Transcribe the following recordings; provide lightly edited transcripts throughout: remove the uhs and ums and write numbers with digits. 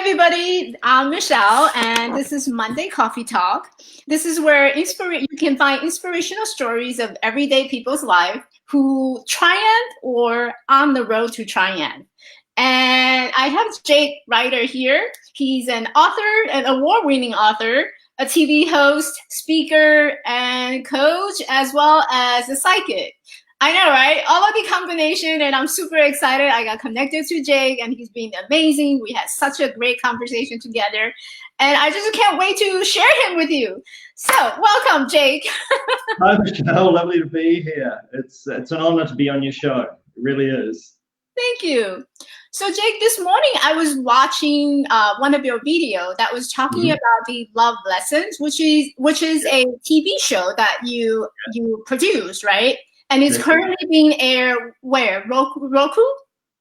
everybody, I'm Michelle, and this is Monday Coffee Talk. This is where you can find inspirational stories of everyday people's life who triumph or on the road to triumph. And I have Jayc Ryder here. He's an author, an award-winning author, a TV host, speaker, and coach, as well as a psychic. I know, right? All of the combination, and I'm super excited. I got connected to Jayc, and he's been amazing. We had such a great conversation together, and I just can't wait to share him with you. So, welcome, Jayc. Hi, Michelle. Lovely to be here. It's an honor to be on your show. It really is. Thank you. So, Jayc, this morning I was watching one of your videos that was talking about the love lessons, which is a TV show that you produce, right? And it's currently being aired where? Roku?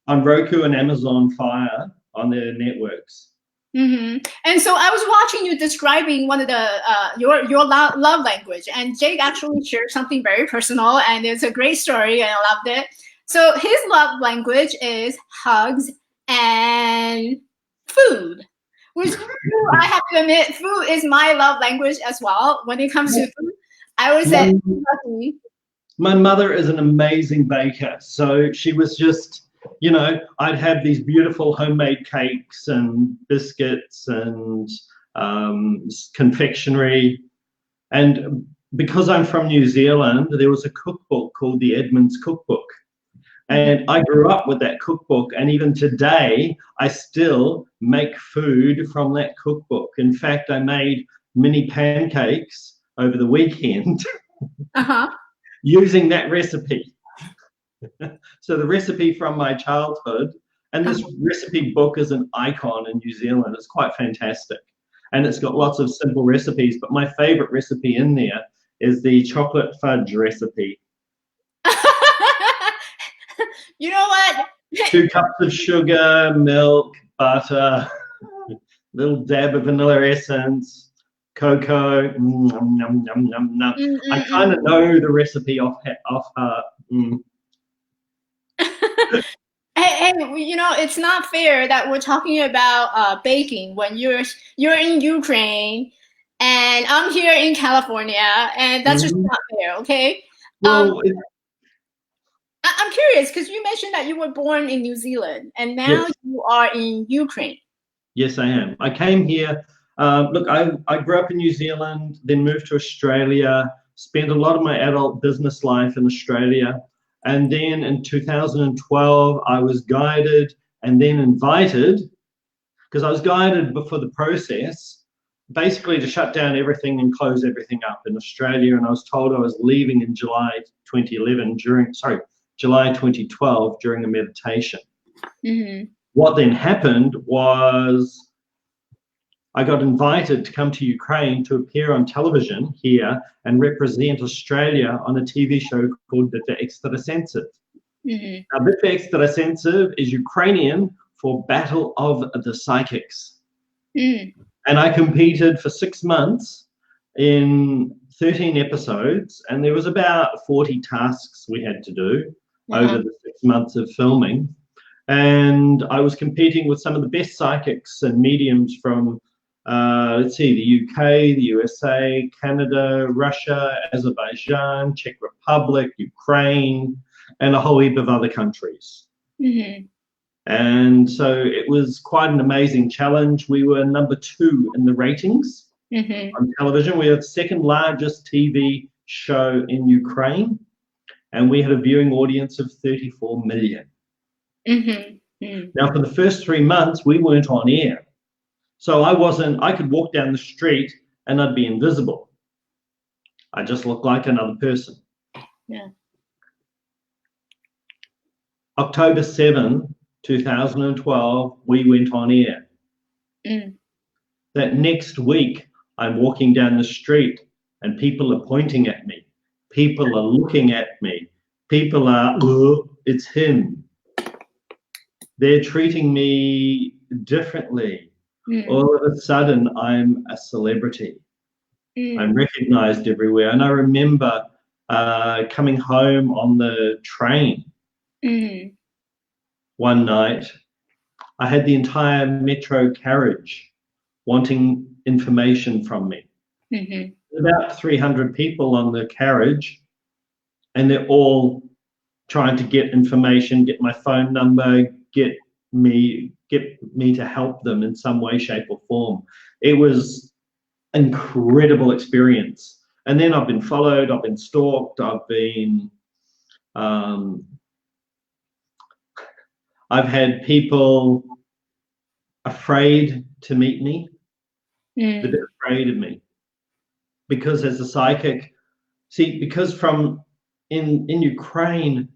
On Roku and Amazon Fire on their networks. And so I was watching you describing one of the your love language, and Jayc actually shared something very personal, and it's a great story, and I loved it. So his love language is hugs and food, which I have to admit, food is my love language as well. When it comes to food, I would say lucky. My mother is an amazing baker, so she was just, I'd have these beautiful homemade cakes and biscuits and confectionery. And because I'm from New Zealand, there was a cookbook called the Edmonds Cookbook. And I grew up with that cookbook, and even today, I still make food from that cookbook. In fact, I made mini pancakes over the weekend. Using that recipe. So the recipe from my childhood, and this recipe book is an icon in New Zealand. It's quite fantastic. And it's got lots of simple recipes, but my favorite recipe in there is the chocolate fudge recipe. You know what? 2 cups of sugar, milk, butter, little dab of vanilla essence, cocoa. I kind of know the recipe off heart. Hey, it's not fair that we're talking about baking when you're in Ukraine and I'm here in California, and that's just not fair, okay? Well, I'm curious because you mentioned that you were born in New Zealand and now you are in Ukraine. Yes, I am. I came here. Look, I grew up in New Zealand, then moved to Australia, spent a lot of my adult business life in Australia. And then in 2012, I was guided and then invited, because I was guided before the process, basically to shut down everything and close everything up in Australia. And I was told I was leaving in July 2012 during a meditation. What then happened was I got invited to come to Ukraine to appear on television here and represent Australia on a TV show called Bitva Extrasensive. Now, Bitva Extrasensive is Ukrainian for Battle of the Psychics. And I competed for 6 months in 13 episodes, and there was about 40 tasks we had to do over the 6 months of filming. And I was competing with some of the best psychics and mediums from the UK, the USA, Canada, Russia, Azerbaijan, Czech Republic, Ukraine, and a whole heap of other countries. And so it was quite an amazing challenge. We were number 2 in the ratings on television. We were the second largest TV show in Ukraine, and we had a viewing audience of 34 million. Now, for the first 3 months, we weren't on air. So I could walk down the street and I'd be invisible. I just looked like another person. October 7, 2012, we went on air. That next week, I'm walking down the street and people are pointing at me. People are looking at me. People are, oh, it's him. They're treating me differently. All of a sudden, I'm a celebrity. I'm recognized everywhere. And I remember coming home on the train one night I had the entire metro carriage wanting information from me. About 300 people on the carriage, and they're all trying to get information, get my phone number, get me to help them in some way, shape, or form. It was an incredible experience. And then I've been followed, I've been stalked, I've had people afraid to meet me. They're a bit afraid of me. Because as a psychic, because in Ukraine,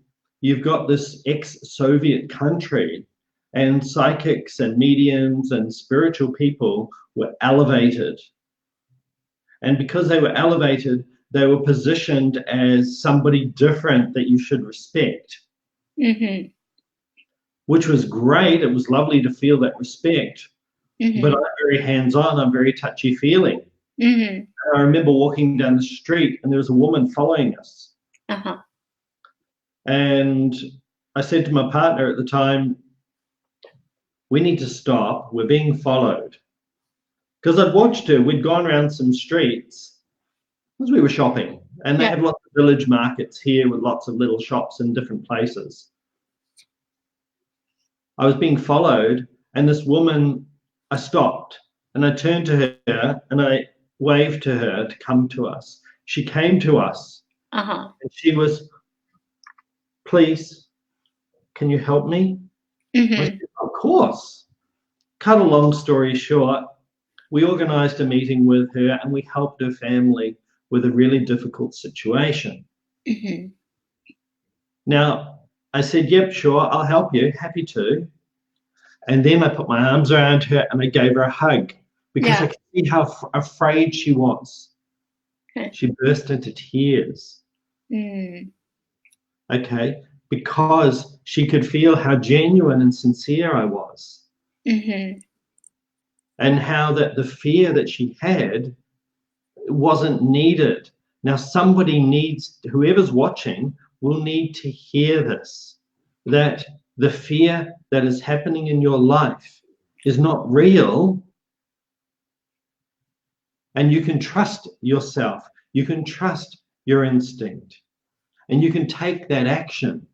you've got this ex-Soviet country, and psychics and mediums and spiritual people were elevated. And because they were elevated, they were positioned as somebody different that you should respect. Which was great. It was lovely to feel that respect. But I'm very hands-on, I'm very touchy-feely. I remember walking down the street and there was a woman following us. And I said to my partner at the time, we need to stop, we're being followed. Because I'd watched her, we'd gone around some streets as we were shopping, and they had lots of village markets here with lots of little shops in different places. I was being followed, and this woman, I stopped and I turned to her and I waved to her to come to us. She came to us and she was, please, can you help me? I said, of course. Cut a long story short, we organized a meeting with her and we helped her family with a really difficult situation. Now, I said, yep, sure, I'll help you, happy to. And then I put my arms around her and I gave her a hug because I could see how afraid she was. She burst into tears. Okay, because she could feel how genuine and sincere I was. And how that the fear that she had wasn't needed. Now somebody needs, whoever's watching will need to hear this, that the fear that is happening in your life is not real, and you can trust yourself, you can trust your instinct, and you can take that action.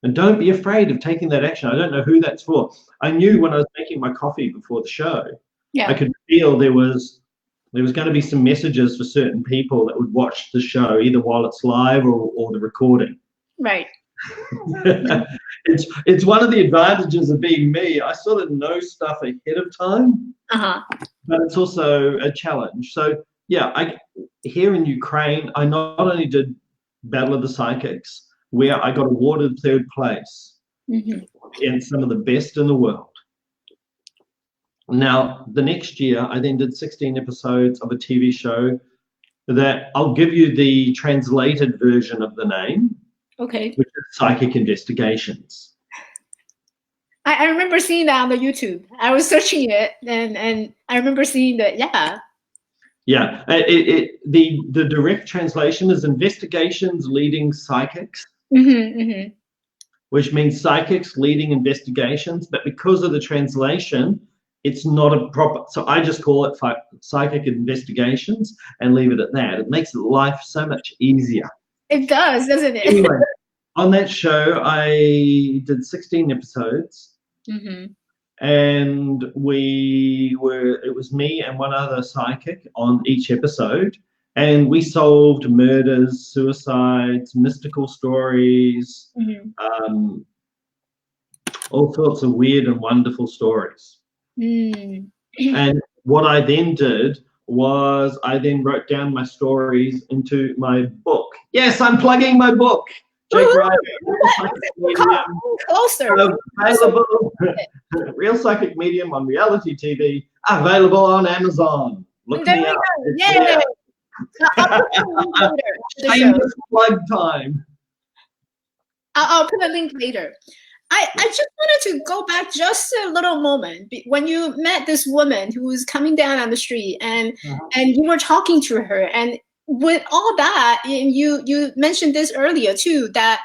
And don't be afraid of taking that action. I don't know who that's for. I knew when I was making my coffee before the show, I could feel there was going to be some messages for certain people that would watch the show, either while it's live or the recording. Right. It's one of the advantages of being me. I sort of know stuff ahead of time, but it's also a challenge. So yeah, here in Ukraine, I not only did Battle of the Psychics, where I got awarded third place against some of the best in the world. Now, the next year, I then did 16 episodes of a TV show that I'll give you the translated version of the name. Okay. Which is Psychic Investigations. I remember seeing that on the YouTube. I was searching it, and I remember seeing that. Yeah. The direct translation is Investigations Leading Psychics, which means psychics leading investigations. But because of the translation, it's not a proper. So I just call it Psychic Investigations and leave it at that. It makes life so much easier. It does, doesn't it? Anyway, on that show, I did 16 episodes, and it was me and one other psychic on each episode, and we solved murders, suicides, mystical stories, all sorts of weird and wonderful stories. And what I then did was I then wrote down my stories into my book. Yes, I'm plugging my book. Jayc Ryder, closer. Available. Real Psychic Medium on reality TV, available on Amazon. Look me up. Yeah. Shameless plug time. I'll put a link later. I just wanted to go back just a little moment when you met this woman who was coming down on the street and you were talking to her, and with all that, and you mentioned this earlier too, that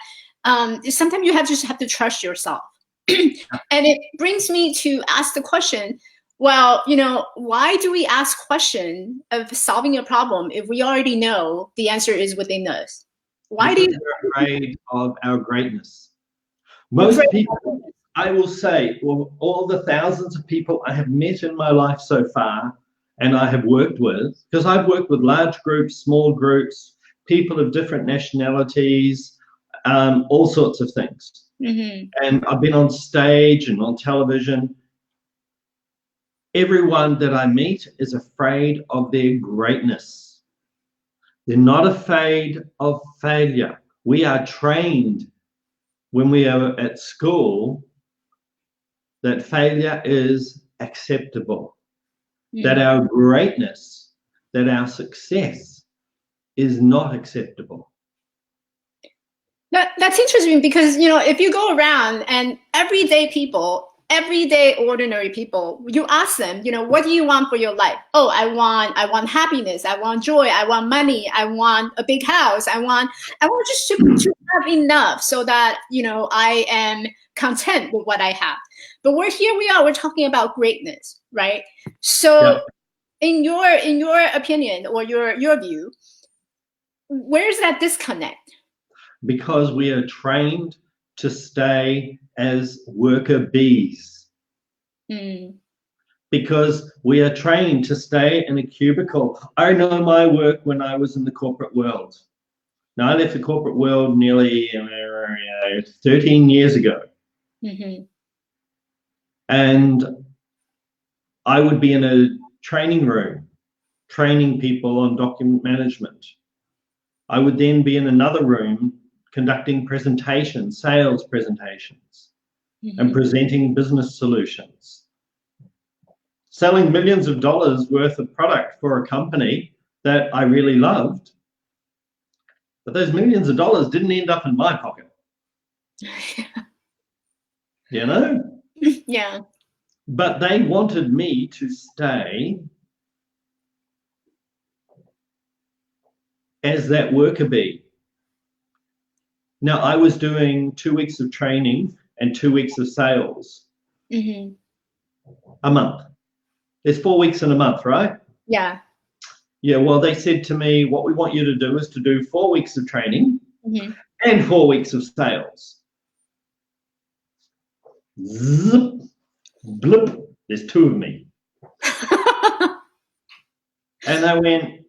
sometimes you just have to trust yourself. And it brings me to ask the question, well, why do we ask question of solving a problem if we already know the answer is within us? Why because do you we're afraid of our greatness? Most people, I will say, well, all the thousands of people I have met in my life so far and I have worked with, because I've worked with large groups, small groups, people of different nationalities, all sorts of things. And I've been on stage and on television. Everyone that I meet is afraid of their greatness. They're not afraid of failure. We are trained when we are at school that failure is acceptable, that our greatness, that our success is not acceptable. That's interesting because, if you go around and everyday people, everyday ordinary people, you ask them, what do you want for your life? Oh, I want happiness. I want joy. I want money. I want a big house. I want just to have enough so that, I am content with what I have. But we're talking about greatness, right? So in your opinion or your view, where's that disconnect? Because we are trained to stay as worker bees. Because we are trained to stay in a cubicle. I know my work when I was in the corporate world. Now, I left the corporate world nearly 13 years ago. And I would be in a training room, training people on document management. I would then be in another room conducting presentations, sales presentations, and presenting business solutions. Selling millions of dollars worth of product for a company that I really loved. But those millions of dollars didn't end up in my pocket. Yeah. But they wanted me to stay as that worker bee. Now, I was doing 2 weeks of training and 2 weeks of sales a month. There's 4 weeks in a month, right? Yeah. Yeah, well, they said to me, what we want you to do is to do 4 weeks of training and 4 weeks of sales. Zip, blip, there's 2 of me. And I went,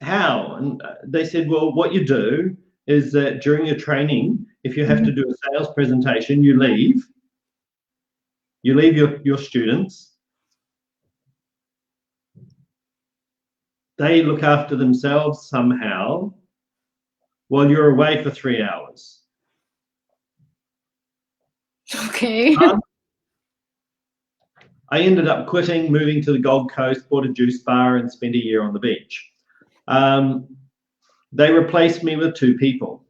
how? And they said, well, what you do is that during your training, if you have to do a sales presentation, you leave your students. They look after themselves somehow while you're away for 3 hours. Okay. I ended up quitting, moving to the Gold Coast, bought a juice bar and spent a year on the beach. They replaced me with 2 people.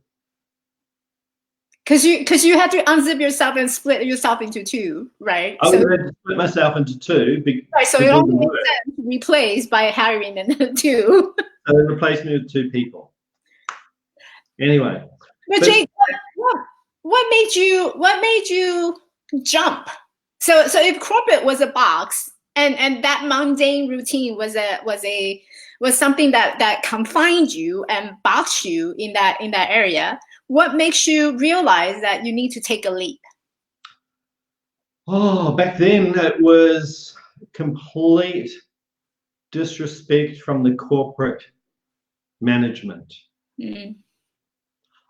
Because you had to unzip yourself and split yourself into 2, right? I would have to split myself into 2. Right, so it only makes sense to replace by hiring and 2. So they replaced me with 2 people. Anyway. But Jayc, what made you jump? So if corporate was a box and that mundane routine was something that confined you and boxed you in that area, what makes you realize that you need to take a leap? Oh, back then it was complete disrespect from the corporate management.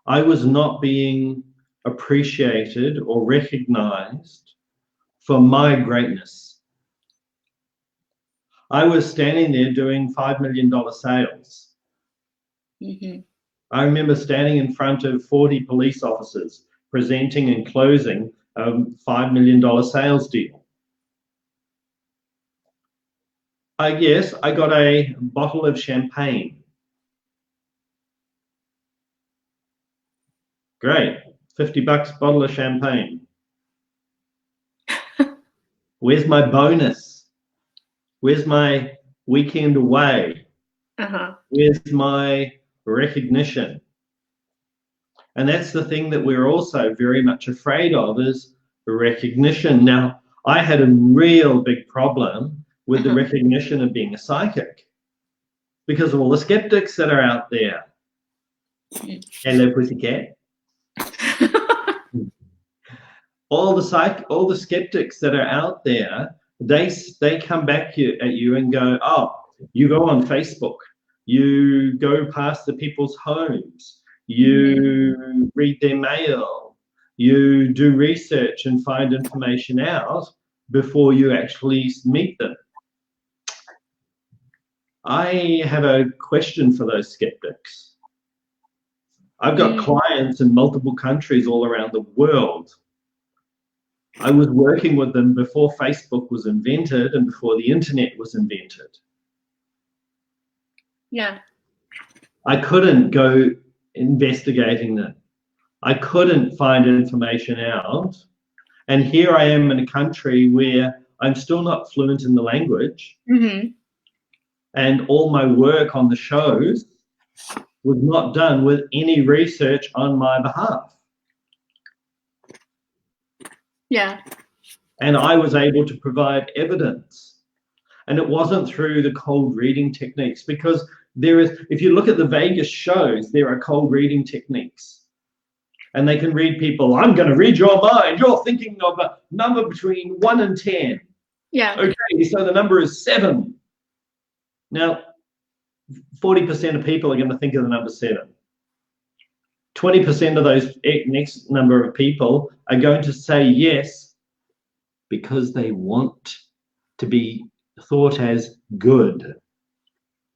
I was not being appreciated or recognized for my greatness. I was standing there doing $5 million sales. I remember standing in front of 40 police officers presenting and closing a $5 million sales deal. I got a bottle of champagne. Great, $50 bottle of champagne. Where's my bonus? Where's my weekend away? Where's my recognition? And that's the thing that we're also very much afraid of, is recognition. Now, I had a real big problem with the recognition of being a psychic because of all the skeptics that are out there. Hello, pussycat. all the skeptics that are out there, they come back at you and go, oh, you go on Facebook, you go past the people's homes, you read their mail, you do research and find information out before you actually meet them. I have a question for those skeptics. I've got clients in multiple countries all around the world. I was working with them before Facebook was invented and before the internet was invented. Yeah. I couldn't go investigating them. I couldn't find information out. And here I am in a country where I'm still not fluent in the language. And all my work on the shows was not done with any research on my behalf. Yeah. And I was able to provide evidence. And it wasn't through the cold reading techniques, because if you look at the Vegas shows, there are cold reading techniques. And they can read people, I'm going to read your mind. You're thinking of a number between 1 and 10. Yeah. Okay, so the number is 7. Now, 40% of people are going to think of the number 7. 20% of those next number of people are going to say yes because they want to be thought as good.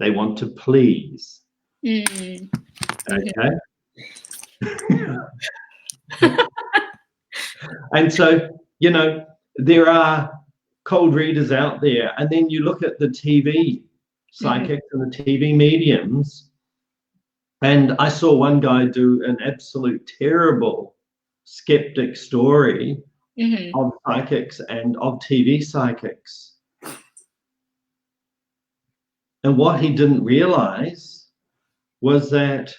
They want to please. Okay? And so, you know, there are cold readers out there. And then you look at the TV psychics and the TV mediums. And I saw one guy do an absolute terrible skeptic story of psychics and of TV psychics. And what he didn't realize was that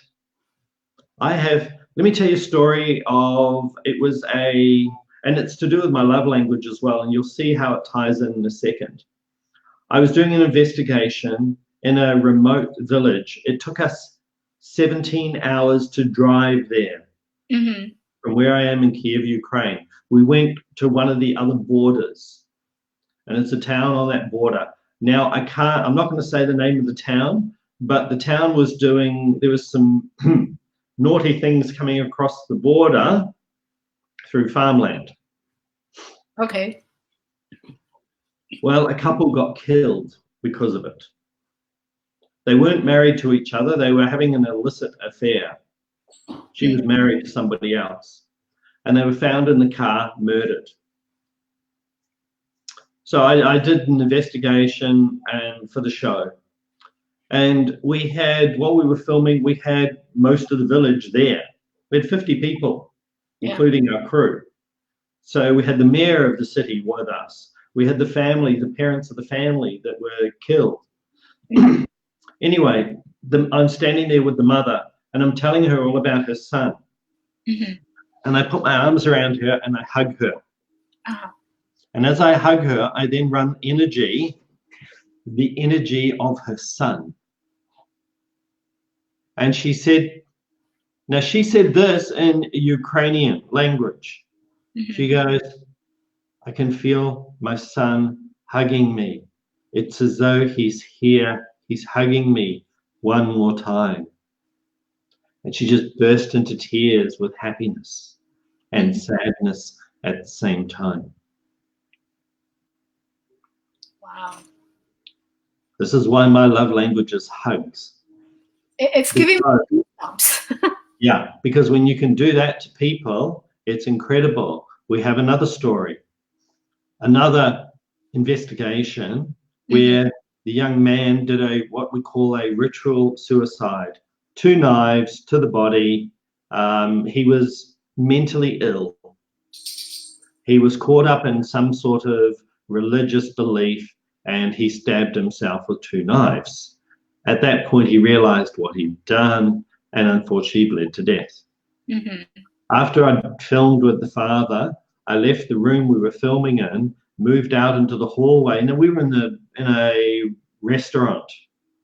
let me tell you a story of, and it's to do with my love language as well, and you'll see how it ties in a second. I was doing an investigation in a remote village. It took us 17 hours to drive there from where I am in Kiev, Ukraine. We went to one of the other borders, and it's a town on that border. Now, I'm not going to say the name of the town, but the town there was some naughty things coming across the border through farmland. Okay. Well, a couple got killed because of it. They weren't married to each other. They were having an illicit affair. She was married to somebody else. And they were found in the car, murdered. So I did an investigation for the show. And while we were filming, we had most of the village there. We had 50 people, including our crew. So we had the mayor of the city with us. We had the parents of the family that were killed. Anyway, I'm standing there with the mother, and I'm telling her all about her son. And I put my arms around her and I hug her. And as I hug her, I then run the energy of her son. And she said this in Ukrainian language. She goes, I can feel my son hugging me. It's as though he's here. He's hugging me one more time. And she just burst into tears with happiness and sadness at the same time. Wow. This is why my love language is hugs. It's giving me goosebumps. Yeah, because when you can do that to people, it's incredible. We have another story, another investigation where the young man did what we call a ritual suicide. 2 knives to the body. He was mentally ill. He was caught up in some sort of religious belief, and he stabbed himself with 2 knives. At that point, he realized what he'd done, and unfortunately bled to death. After I'd filmed with the father, I left the room we were filming in, moved out into the hallway, and then we were in a restaurant.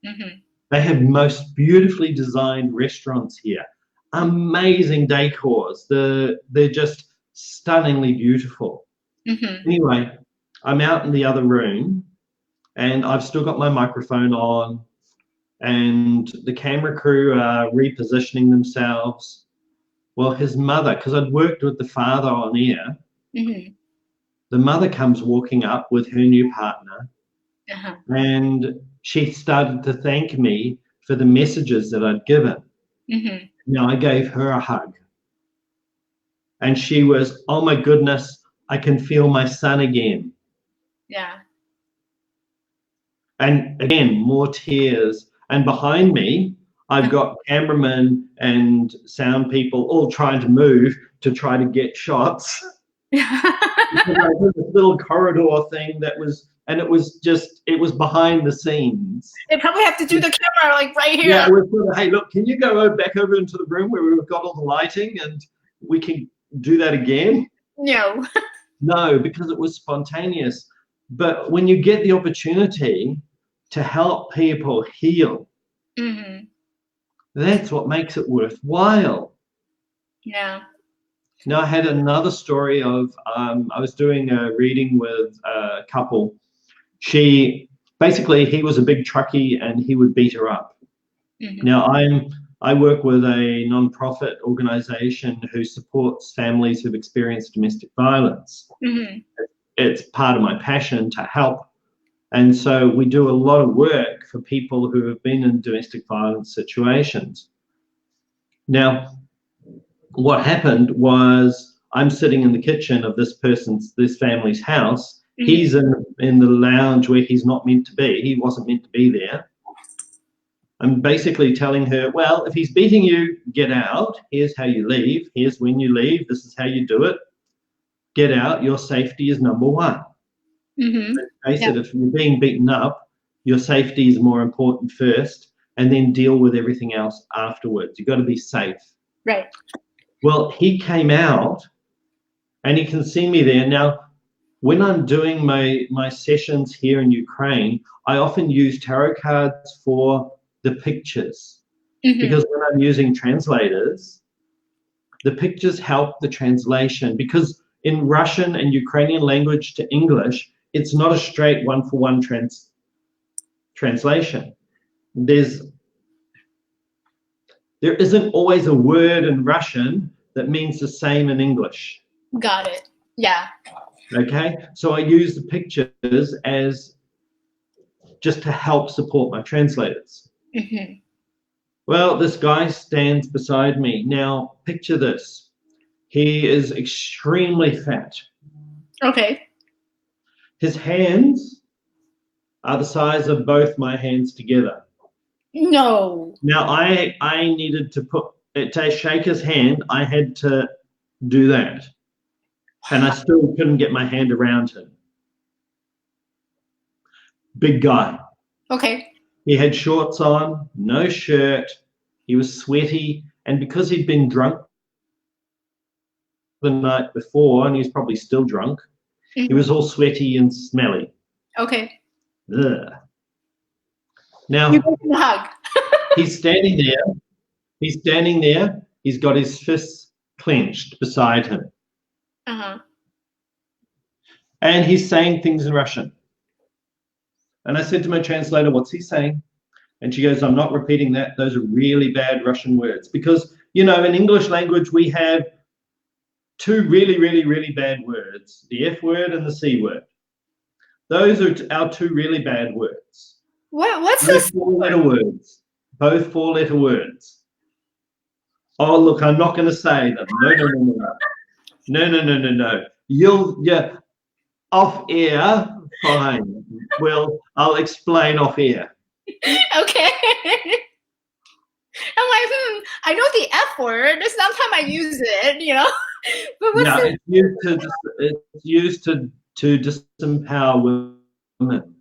Mm-hmm. They have most beautifully designed restaurants here. Amazing decors. They're just stunningly beautiful. Mm-hmm. Anyway, I'm out in the other room, and I've still got my microphone on, and the camera crew are repositioning themselves. Well, his mother, because I'd worked with the father on air, Mm-hmm. the mother comes walking up with her new partner, Uh-huh. and she started to thank me for the messages that I'd given. Mm-hmm. Now, I gave her a hug, and she was, oh my goodness, I can feel my son again. Yeah. And again, more tears. And behind me, I've got cameramen and sound people all trying to move to try to get shots. This little corridor thing that was, and it was behind the scenes. They probably have to do the camera like right here. Yeah, we're sort of, hey, look, can you go back over into the room where we've got all the lighting and we can do that again? No. No, because it was spontaneous. But when you get the opportunity to help people heal, Mm-hmm. that's what makes it worthwhile. Yeah. Now, I had another story of, I was doing a reading with a couple. He was a big truckie and he would beat her up. Mm-hmm. Now, I work with a non-profit organization who supports families who've experienced domestic violence. Mm-hmm. It's part of my passion to help. And so we do a lot of work for people who have been in domestic violence situations. Now, what happened was I'm sitting in the kitchen of this family's house. Mm-hmm. He's in the lounge where he's not meant to be. He wasn't meant to be there. I'm basically telling her, well, if he's beating you, get out. Here's how you leave. Here's when you leave. This is how you do it. Get out. Your safety is number one. Mm-hmm. I said, if you're being beaten up, your safety is more important first, and then deal with everything else afterwards. You've got to be safe. Right. Well, he came out, and he can see me there. Now, when I'm doing my sessions here in Ukraine, I often use tarot cards for the pictures. Mm-hmm. Because when I'm using translators, the pictures help the translation. Because in Russian and Ukrainian language to English, it's not a straight one-for-one translation. There isn't always a word in Russian that means the same in English. Got it. Yeah. Okay, so I use the pictures as just to help support my translators. Mm-hmm. Well, this guy stands beside me. Now, picture this. He is extremely fat. Okay. His hands are the size of both my hands together. No. Now, I needed to shake his hand. I had to do that. And I still couldn't get my hand around him. Big guy. Okay. He had shorts on, no shirt. He was sweaty. And because he'd been drunk the night before, and he was probably still drunk, mm-hmm. He was all sweaty and smelly. Okay. Ugh. Now, you give him a hug. He's standing there. He's got his fists clenched beside him. Uh-huh. And he's saying things in Russian. And I said to my translator, what's he saying? And she goes, I'm not repeating that. Those are really bad Russian words. Because, in English language, we have two really, really, really bad words, the F word and the C word. Those are our two really bad words. What's Both this? Four-letter words. Both four-letter words. Oh, look, I'm not going to say them. No. Yeah, off air, fine. Well, I'll explain off air. Okay. I'm like, I know the F word. Sometimes I use it, But what's it's used to disempower women.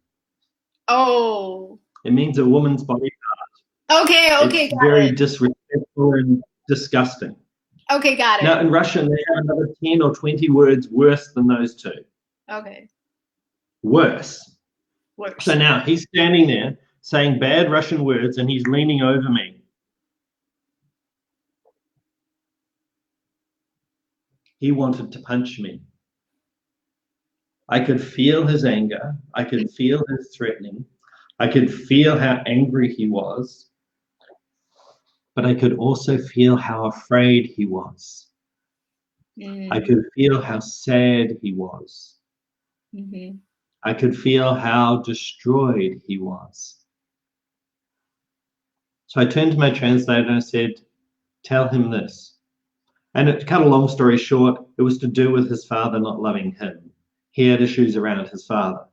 Oh. It means a woman's body part. Okay. It's very disrespectful and disgusting. Okay, got it. Now, in Russian, they have another 10 or 20 words worse than those two. Okay. Worse. Worse. So now he's standing there saying bad Russian words, and he's leaning over me. He wanted to punch me. I could feel his anger. I could feel his threatening. I could feel how angry he was. But I could also feel how afraid he was. I could feel how sad he was. Mm-hmm. I could feel how destroyed he was. So I turned to my translator and I said, tell him this. And to cut a long story short, it was to do with his father not loving him. He had issues around his father,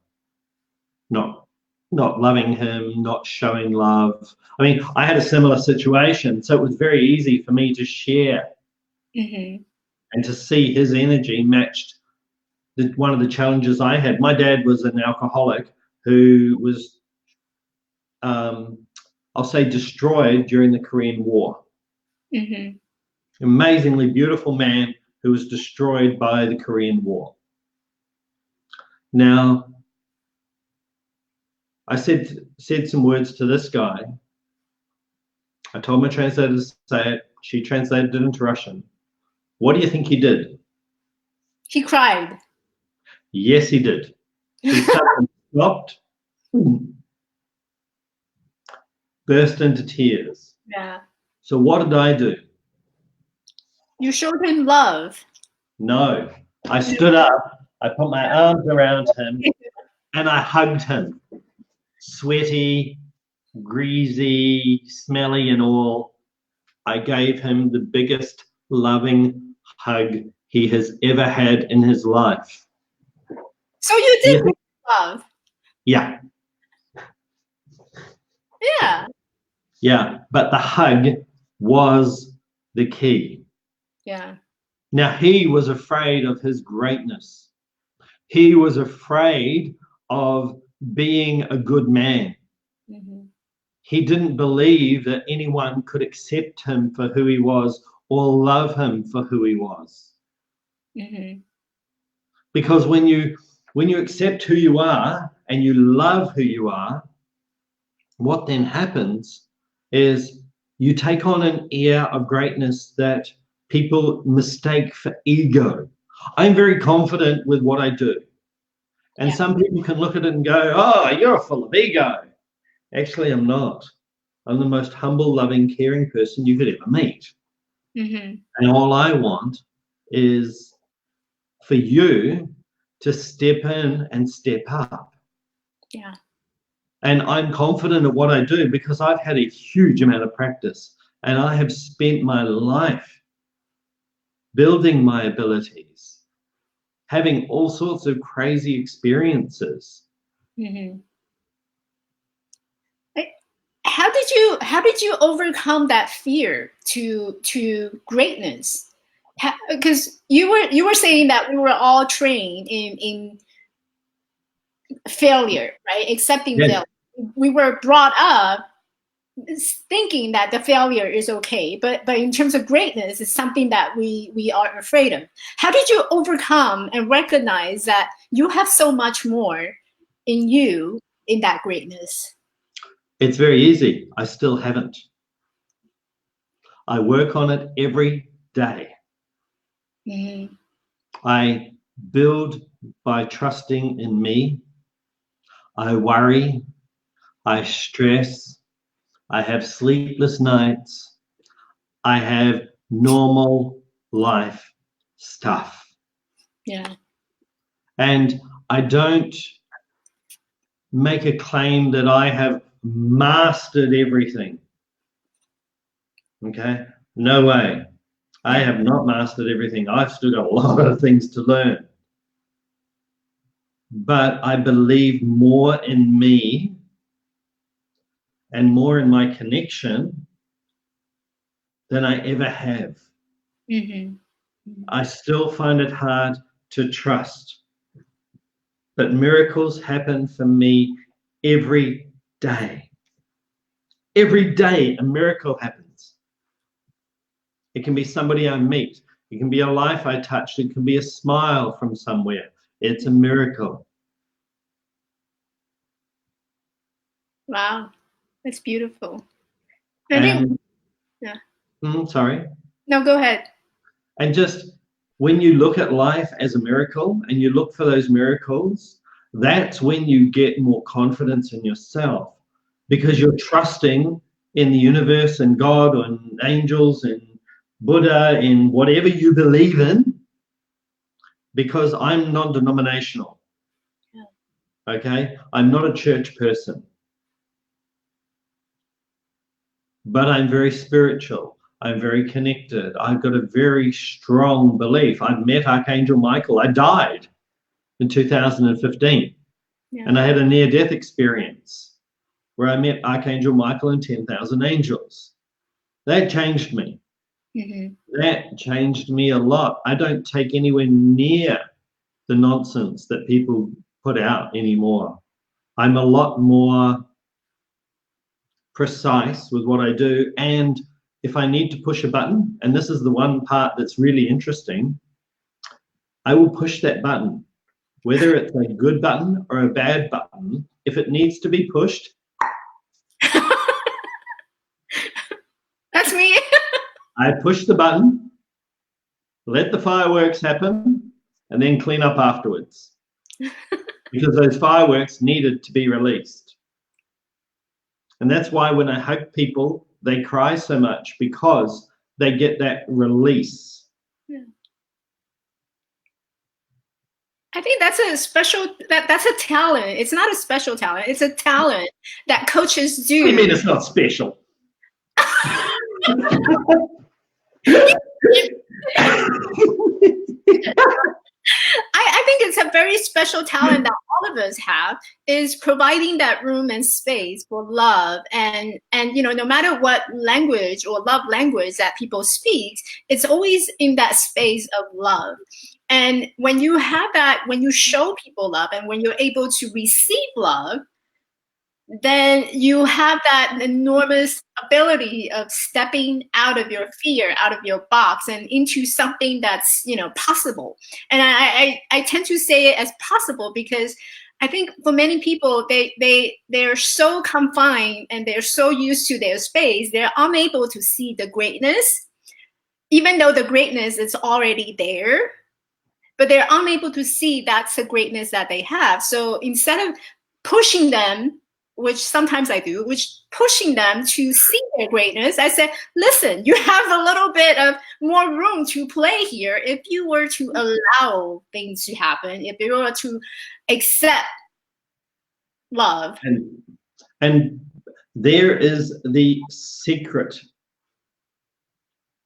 not loving him, not showing love. I mean, I had a similar situation, so it was very easy for me to share and to see his energy matched one of the challenges I had. My dad was an alcoholic who was, I'll say, destroyed during the Korean War. Amazingly beautiful man who was destroyed by the Korean War. Now, I said some words to this guy. I told my translator to say it. She translated it into Russian. What do you think he did? He cried. Yes, he did. He suddenly stopped, burst into tears. Yeah. So what did I do? You showed him love. No. I stood up, I put my arms around him, and I hugged him. Sweaty, greasy, smelly and all. I gave him the biggest loving hug he has ever had in his life. So you did love. Yeah. Yeah. Yeah, but the hug was the key. Yeah. Now, he was afraid of his greatness. He was afraid of being a good man. He didn't believe that anyone could accept him for who he was or love him for who he was. Because when you accept who you are and you love who you are, what then happens is you take on an air of greatness that people mistake for ego. I'm very confident with what I do. And some people can look at it and go, oh, you're full of ego. Actually, I'm not. I'm the most humble, loving, caring person you could ever meet. And all I want is for you to step in and step up. Yeah. And I'm confident at what I do because I've had a huge amount of practice and I have spent my life building my abilities, having all sorts of crazy experiences. How did you overcome that fear to greatness? Because you were saying that we were all trained in failure, right? Accepting failure. We were brought up thinking that the failure is okay, but in terms of greatness, it's something that we are afraid of. How did you overcome and recognize that you have so much more in you in that greatness? It's very easy. I still haven't. I work on it every day. I build by trusting in me. I worry. I stress. I have sleepless nights. I have normal life stuff. Yeah. And I don't make a claim that I have mastered everything. Okay? No way. I have not mastered everything. I've still got a lot of things to learn. But I believe more in me and more in my connection than I ever have. I still find it hard to trust. But miracles happen for me every day. Every day a miracle happens. It can be somebody I meet. It can be a life I touched. It can be a smile from somewhere. It's a miracle. Wow, that's beautiful. Yeah. Sorry. No, go ahead. And just when you look at life as a miracle and you look for those miracles, that's when you get more confidence in yourself, because you're trusting in the universe and God and angels and Buddha and whatever you believe in, because I'm non-denominational. Yeah. Okay? I'm not a church person, but I'm very spiritual. I'm very connected. I've got a very strong belief. I've met Archangel Michael. I died in 2015. Yeah. And I had a near-death experience where I met Archangel Michael and 10,000 angels. That changed me. Mm-hmm. That changed me a lot. I don't take anywhere near the nonsense that people put out anymore. I'm a lot more precise with what I do. And if I need to push a button, and this is the one part that's really interesting, I will push that button. Whether it's a good button or a bad button, if it needs to be pushed. That's me. I push the button, let the fireworks happen, and then clean up afterwards. Because those fireworks needed to be released. And that's why when I hug people, they cry so much, because they get that release. Yeah. I think that's a special, that's a talent. It's not a special talent. It's a talent that coaches do. What do you mean it's not special? I think it's a very special talent that all of us have, is providing that room and space for love. And you know, no matter what language or love language that people speak, it's always in that space of love. And when you have that, when you show people love and when you're able to receive love, then you have that enormous ability of stepping out of your fear, out of your box, and into something that's, you know, possible. And I tend to say it as possible because I think for many people, they're so confined and they're so used to their space, they're unable to see the greatness, even though the greatness is already there, but they're unable to see that's the greatness that they have. So instead of pushing them, which sometimes I do, which pushing them to see their greatness, I said, listen, you have a little bit of more room to play here if you were to allow things to happen, if you were to accept love. And there is the secret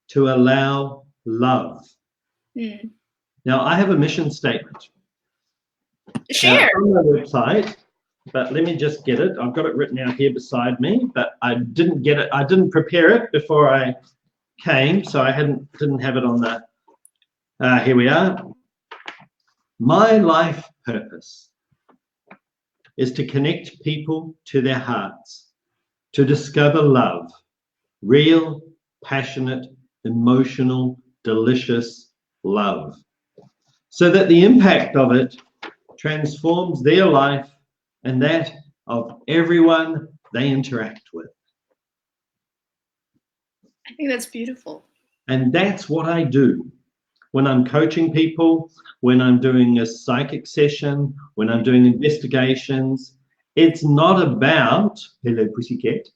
to allow love. Mm. Now, I have a mission statement. Share. On my website, but let me just get it. I've got it written out here beside me, but I didn't get it. I didn't prepare it before I came, so I didn't have it on the. Here we are. My life purpose is to connect people to their hearts, to discover love, real, passionate, emotional, delicious love, so that the impact of it transforms their life and that of everyone they interact with. I think that's beautiful. And that's what I do when I'm coaching people, when I'm doing a psychic session, when I'm doing investigations. It's not about, hello, pussycat.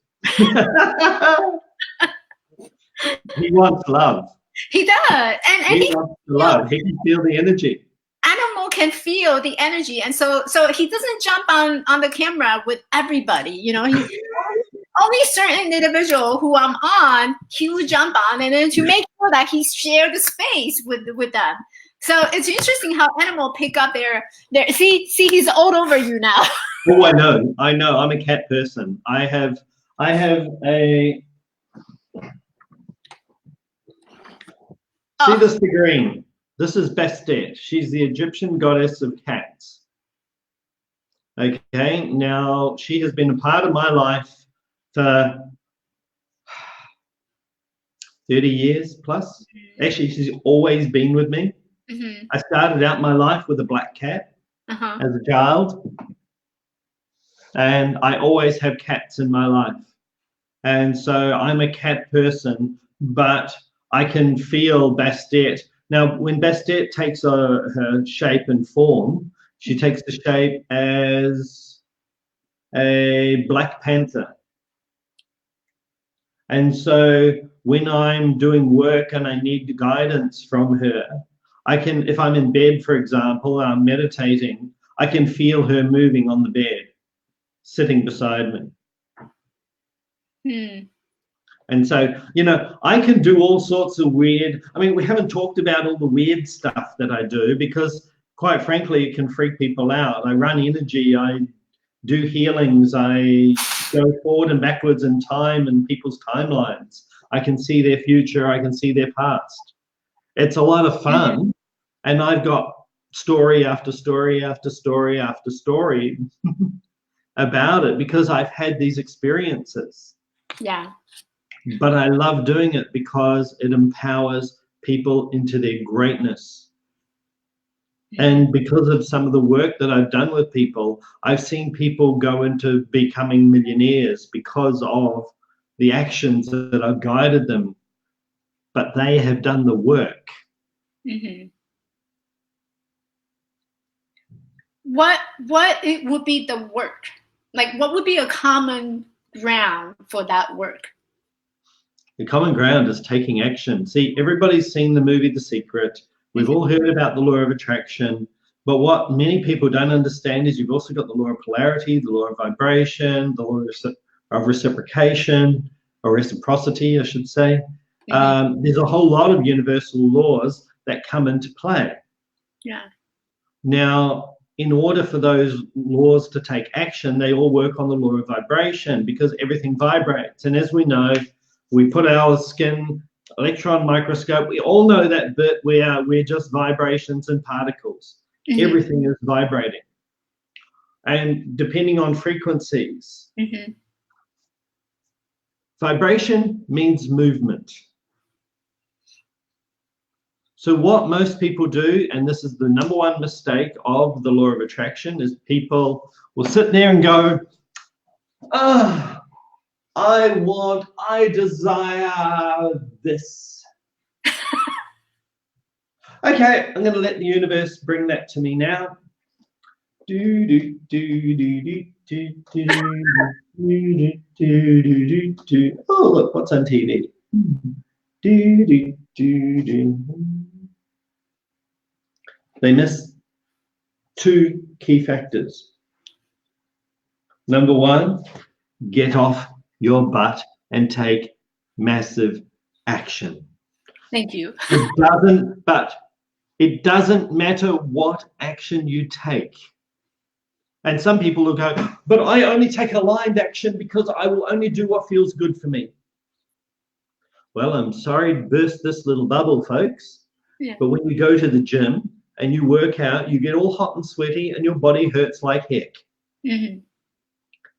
He wants love. He does. And he wants love. He can feel the energy. Animal can feel the energy, and so he doesn't jump on the camera with everybody, you know. He only certain individual who I'm on, he will jump on, and then to make sure that he shared the space with them. So it's interesting how animal pick up their see he's all over you now. Oh, I know. I'm a cat person. I have a see this figurine. This is Bastet. She's the Egyptian goddess of cats. Okay, now she has been a part of my life for 30 years plus. Actually, she's always been with me. I started out my life with a black cat as a child, and I always have cats in my life. And so I'm a cat person, but I can feel Bastet. Now, when Bastet takes her shape and form, she takes the shape as a black panther. And so when I'm doing work and I need guidance from her, I can, if I'm in bed, for example, I'm meditating, I can feel her moving on the bed, sitting beside me. And so, you know, I can do all sorts of weird, I mean, we haven't talked about all the weird stuff that I do because, quite frankly, it can freak people out. I run energy, I do healings, I go forward and backwards in time and people's timelines. I can see their future, I can see their past. It's a lot of fun. And I've got story after story after story after story about it because I've had these experiences. Yeah. But I love doing it because it empowers people into their greatness. And because of some of the work that I've done with people, I've seen people go into becoming millionaires because of the actions that I've guided them, but they have done the work. What it would be the work? Like, what would be a common ground for that work? The common ground is taking action. See, everybody's seen the movie The Secret. We've all heard about the law of attraction. But what many people don't understand is you've also got the law of polarity, the law of vibration, the law of reciprocation, or reciprocity, I should say. There's a whole lot of universal laws that come into play. Yeah. Now, in order for those laws to take action, they all work on the law of vibration because everything vibrates. And as we know, we put our skin electron microscope. We all know that bit where we're just vibrations and particles. Everything is vibrating. And depending on frequencies, vibration means movement. So what most people do, and this is the number one mistake of the law of attraction, is people will sit there and go, oh, I desire this. Okay, I'm going to let the universe bring that to me now. Oh, look, what's on TV? They miss two key factors. Number one, get off your butt and take massive action. Thank you. It doesn't matter what action you take. And some people will go, but I only take aligned action because I will only do what feels good for me. Well, I'm sorry to burst this little bubble, folks. Yeah. But when you go to the gym and you work out, you get all hot and sweaty and your body hurts like heck.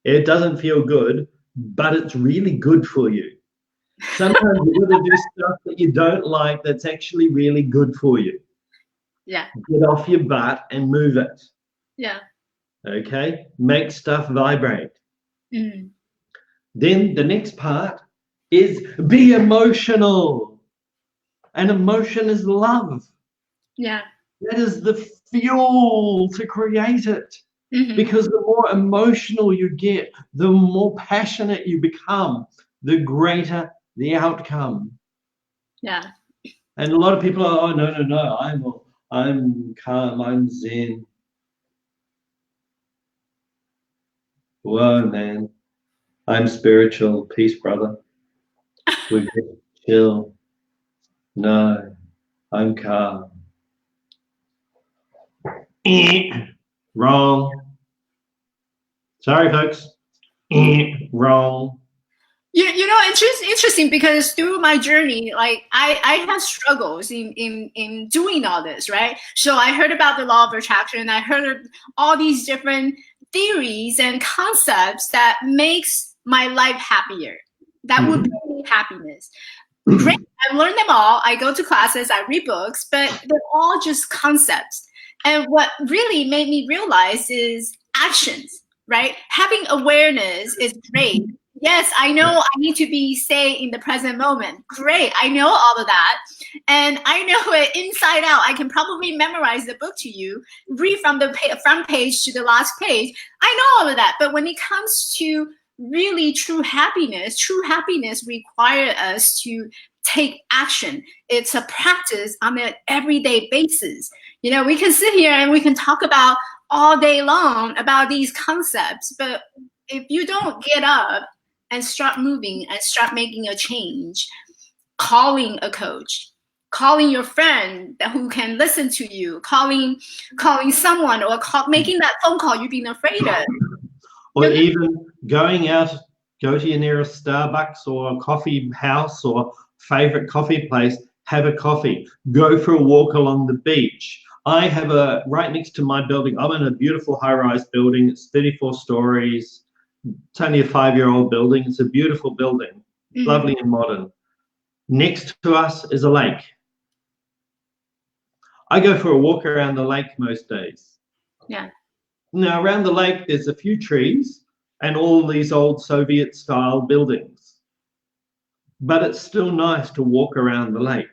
It doesn't feel good, but it's really good for you. Sometimes you've got to do stuff that you don't like that's actually really good for you. Yeah. Get off your butt and move it. Yeah. Okay? Make stuff vibrate. Then the next part is be emotional. And emotion is love. Yeah. That is the fuel to create it. Because the more emotional you get, the more passionate you become, the greater the outcome. Yeah. And a lot of people are, oh, no, I'm calm, I'm zen. Whoa, man. I'm spiritual. Peace, brother. We're just chill. No, I'm calm. Wrong. Sorry, folks. Wrong. You know, it's interesting because through my journey, like I had struggles in doing all this, right? So I heard about the law of attraction. I heard all these different theories and concepts that makes my life happier. That would bring me happiness. Great. I've learned them all. I go to classes, I read books, but they're all just concepts. And what really made me realize is actions, right? Having awareness is great. Yes, I know I need to be say in the present moment. Great. I know all of that. And I know it inside out. I can probably memorize the book to you, read from the front page to the last page. I know all of that. But when it comes to really true happiness requires us to take action. It's a practice on an everyday basis. You know, we can sit here and we can talk about all day long about these concepts, but if you don't get up and start moving and start making a change, calling a coach, calling your friend who can listen to you, calling someone, or making that phone call you've been afraid of. Or even going out, go to your nearest Starbucks or a coffee house or favorite coffee place, have a coffee, go for a walk along the beach. I have right next to my building, I'm in a beautiful high-rise building. It's 34 stories. It's only a 5-year-old building. It's a beautiful building, lovely and modern. Next to us is a lake. I go for a walk around the lake most days. Yeah. Now, around the lake, there's a few trees and all these old Soviet-style buildings. But it's still nice to walk around the lake.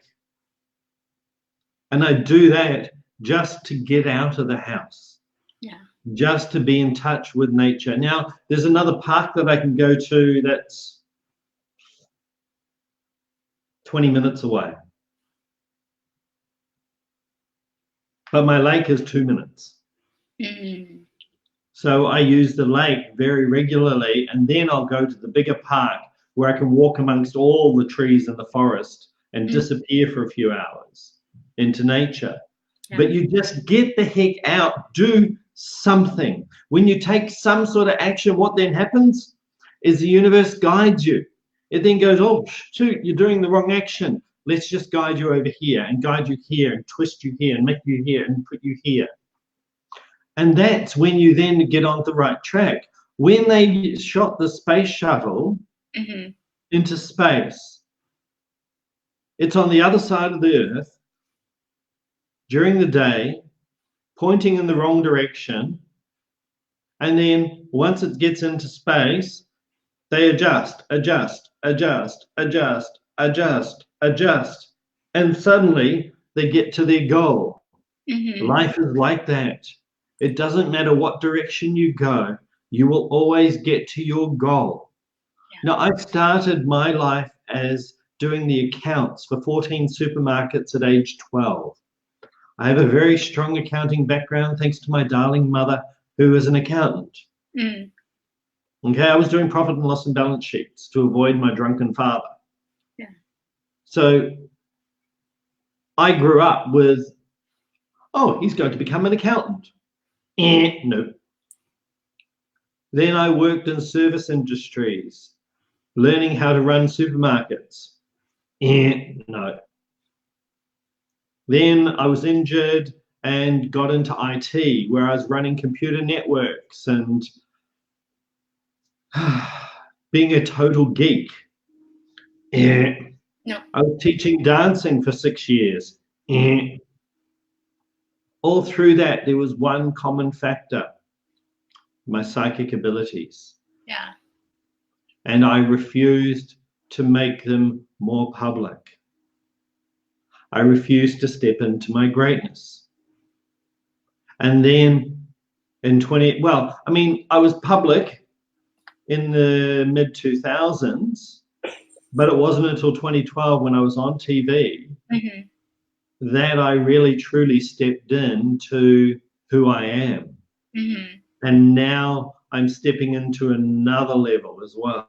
And I do that just to get out of the house. Yeah. Just to be in touch with nature. Now, there's another park that I can go to that's 20 minutes away. But my lake is 2 minutes. So I use the lake very regularly, and then I'll go to the bigger park where I can walk amongst all the trees in the forest and disappear for a few hours into nature. Yeah. But you just get the heck out, do something. When you take some sort of action, what then happens is the universe guides you. It then goes, oh, shoot, you're doing the wrong action. Let's just guide you over here and guide you here and twist you here and make you here and put you here. And that's when you then get on the right track. When they shot the space shuttle into space, it's on the other side of the Earth during the day, pointing in the wrong direction. And then once it gets into space, they adjust. And suddenly they get to their goal. Life is like that. It doesn't matter what direction you go, you will always get to your goal. Yeah. Now, I started my life as doing the accounts for 14 supermarkets at age 12. I have a very strong accounting background thanks to my darling mother, who is an accountant. Okay, I was doing profit and loss and balance sheets to avoid my drunken father. Yeah. So I grew up with, oh, he's going to become an accountant. No. Then I worked in service industries, learning how to run supermarkets. No. Then I was injured and got into IT, where I was running computer networks and being a total geek. No. I was teaching dancing for 6 years. All through that, there was one common factor: my psychic abilities. Yeah. And I refused to make them more public. I refused to step into my greatness. And then in I was public in the mid-2000s, but it wasn't until 2012 when I was on TV that I really truly stepped into who I am. And now I'm stepping into another level as well.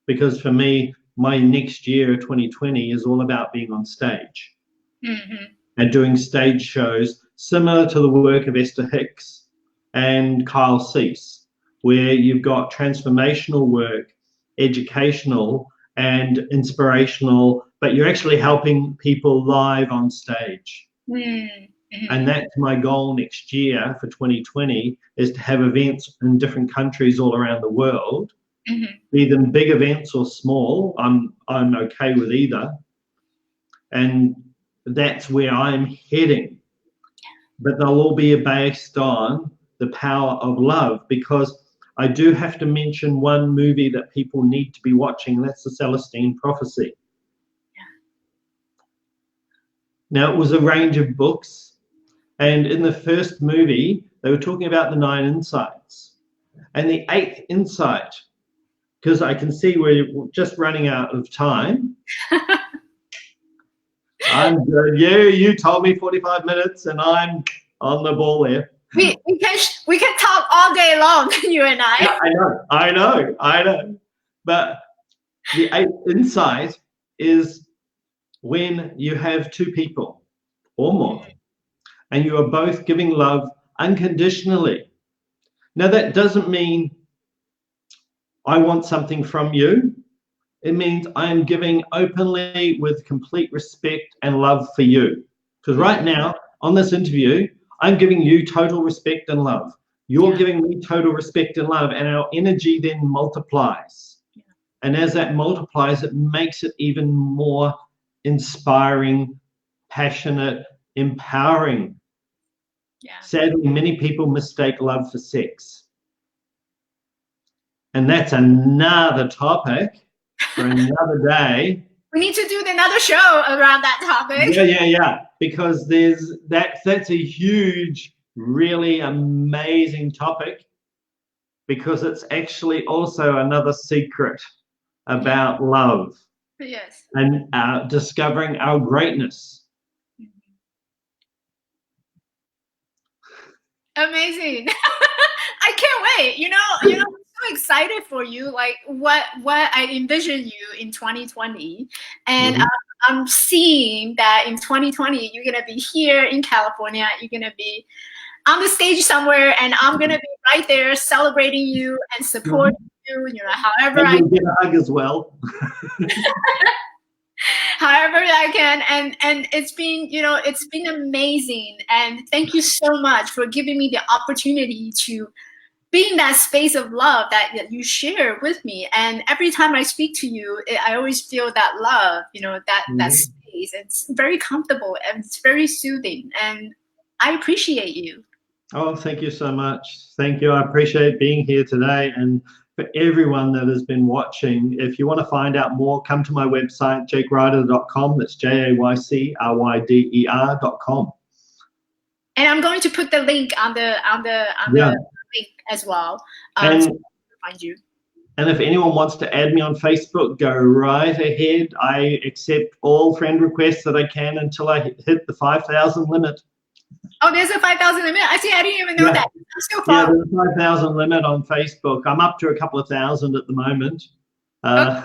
Because for me, my next year, 2020, is all about being on stage and doing stage shows similar to the work of Esther Hicks and Kyle Cease, where you've got transformational work, educational and inspirational, but you're actually helping people live on stage. And that's my goal next year for 2020, is to have events in different countries all around the world be them big events or small. I'm okay with either, and that's where I'm heading. But they'll all be based on the power of love, because I do have to mention one movie that people need to be watching. That's the Celestine Prophecy. Now, it was a range of books, and in the first movie, they were talking about the 9 insights. And the 8th insight, because I can see we're just running out of time. I'm good. You told me 45 minutes, and I'm on the ball there. We can talk all day long, you and I. Yeah, I know. But the 8th insight is when you have 2 people or more, and you are both giving love unconditionally. Now, that doesn't mean I want something from you. It means I am giving openly with complete respect and love for you. Because right now, on this interview, I'm giving you total respect and love. You're giving me total respect and love, and our energy then multiplies. And as that multiplies, it makes it even more inspiring, passionate, empowering. Sadly, many people mistake love for sex. And that's another topic for another day. We need to do another show around that topic. Yeah. Because that's a huge, really amazing topic, because it's actually also another secret about love. Yes. And discovering our greatness. Amazing. I can't wait. I'm so excited for you, like what I envision you in 2020. And I'm seeing that in 2020, you're going to be here in California. You're going to be on the stage somewhere, and I'm going to be right there celebrating you and supporting you, however I can get a hug as well. However I can, and it's been amazing, and thank you so much for giving me the opportunity to be in that space of love that you share with me. And every time I speak to you, I always feel that love, that space. It's very comfortable and it's very soothing, and I appreciate you. Oh, thank you so much. Thank you. I appreciate being here today. And for everyone that has been watching, if you want to find out more, come to my website, jaycryder.com. That's JaycRyder.com. And I'm going to put the link on the link as well. And to find you. And if anyone wants to add me on Facebook, go right ahead. I accept all friend requests that I can until I hit the 5,000 limit. Oh, there's a 5,000 limit? I see. I didn't even know that. I'm still far. Yeah, there's a 5,000 limit on Facebook. I'm up to a couple of thousand at the moment. I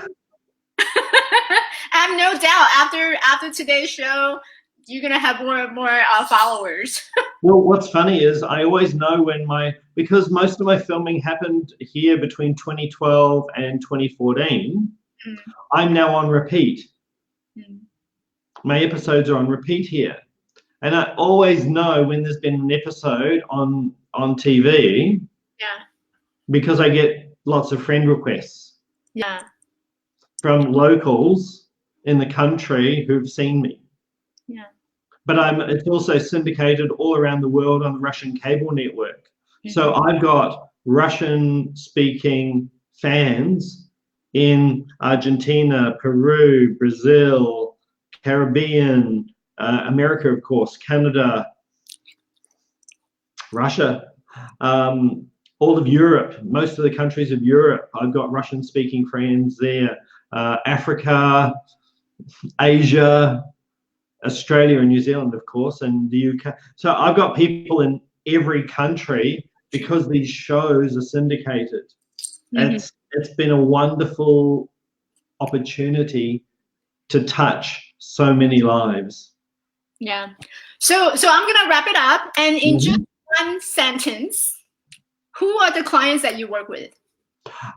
have no doubt after today's show, you're gonna have more followers. Well, what's funny is I always know because most of my filming happened here between 2012 and 2014. I'm now on repeat. My episodes are on repeat here. And I always know when there's been an episode on TV. Yeah. Because I get lots of friend requests. Yeah. From locals in the country who've seen me. Yeah. But it's also syndicated all around the world on the Russian cable network. So I've got Russian-speaking fans in Argentina, Peru, Brazil, Caribbean, America, of course, Canada, Russia, all of Europe, most of the countries of Europe. I've got Russian-speaking friends there, Africa, Asia, Australia and New Zealand, of course, and the UK. So I've got people in every country because these shows are syndicated. It's been a wonderful opportunity to touch so many lives. Yeah. So I'm gonna wrap it up, and in just one sentence, who are the clients that you work with?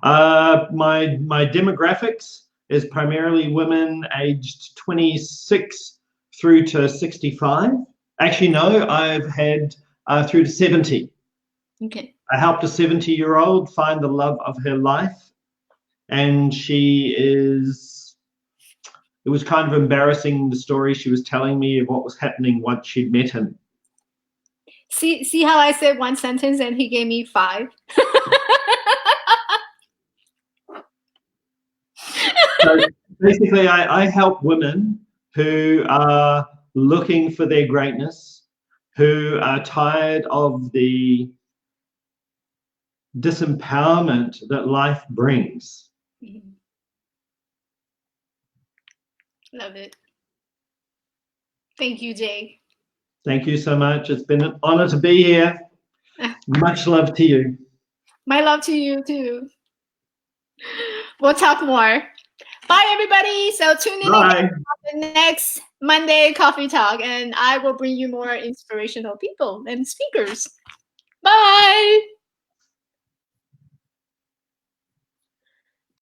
My demographics is primarily women aged 26 through to 65. Actually, no, I've had through to 70. Okay. I helped a 70-year-old find the love of her life and it was kind of embarrassing, the story she was telling me of what was happening once she'd met him. See how I said one sentence and he gave me 5? So basically, I help women who are looking for their greatness, who are tired of the disempowerment that life brings. Love it. Thank you, Jayc. Thank you so much. It's been an honor to be here. Much love to you. My love to you too. We'll talk more. Bye, everybody. So tune in again for the next Monday Coffee Talk, and I will bring you more inspirational people and speakers. Bye.